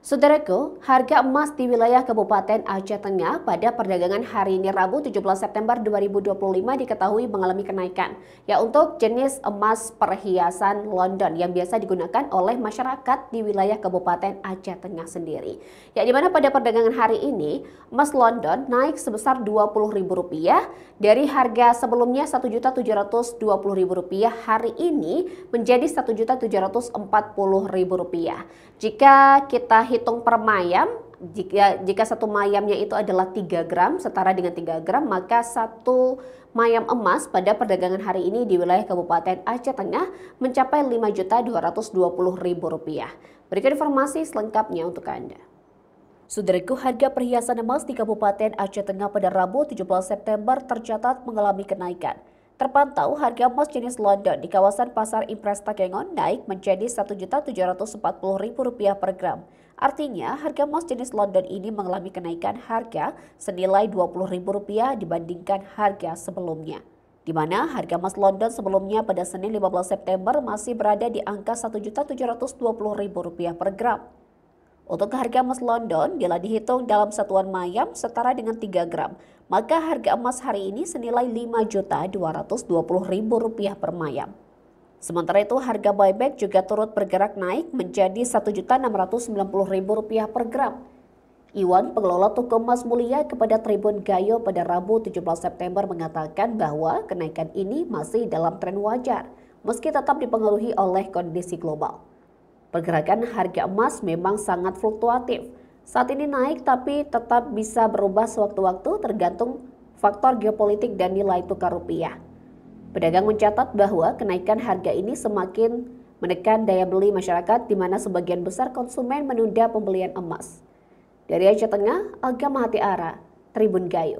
Saudaraku, harga emas di wilayah Kabupaten Aceh Tengah pada perdagangan hari ini Rabu 17 September 2025 diketahui mengalami kenaikan. Ya, untuk jenis emas perhiasan London yang biasa digunakan oleh masyarakat di wilayah Kabupaten Aceh Tengah sendiri. Ya, di mana pada perdagangan hari ini emas London naik sebesar Rp20.000 dari harga sebelumnya Rp1.720.000 hari ini menjadi Rp1.740.000. Jika kita hitung per mayam, jika satu mayamnya itu adalah 3 gram, setara dengan 3 gram, maka satu mayam emas pada perdagangan hari ini di wilayah Kabupaten Aceh Tengah mencapai Rp5.220.000. Berikut informasi selengkapnya untuk Anda. Saudaraku, harga perhiasan emas di Kabupaten Aceh Tengah pada Rabu 17 September tercatat mengalami kenaikan. Terpantau harga emas jenis London di kawasan Pasar Impres Takengon naik menjadi Rp1.740.000 per gram. Artinya, harga emas jenis London ini mengalami kenaikan harga senilai Rp20.000 dibandingkan harga sebelumnya. Di mana harga emas London sebelumnya pada Senin 15 September masih berada di angka Rp1.720.000 per gram. Untuk harga emas London, bila dihitung dalam satuan mayam setara dengan 3 gram, maka harga emas hari ini senilai Rp5.220.000 per mayam. Sementara itu, harga buyback juga turut bergerak naik menjadi Rp1.690.000 per gram. Iwan, pengelola toko emas mulia kepada Tribun Gayo pada Rabu 17 September mengatakan bahwa kenaikan ini masih dalam tren wajar, meski tetap dipengaruhi oleh kondisi global. Pergerakan harga emas memang sangat fluktuatif. Saat ini naik tapi tetap bisa berubah sewaktu-waktu tergantung faktor geopolitik dan nilai tukar rupiah. Pedagang mencatat bahwa kenaikan harga ini semakin menekan daya beli masyarakat di mana sebagian besar konsumen menunda pembelian emas. Dari Aceh Tengah, Aga Mahatiara, Tribun Gayo.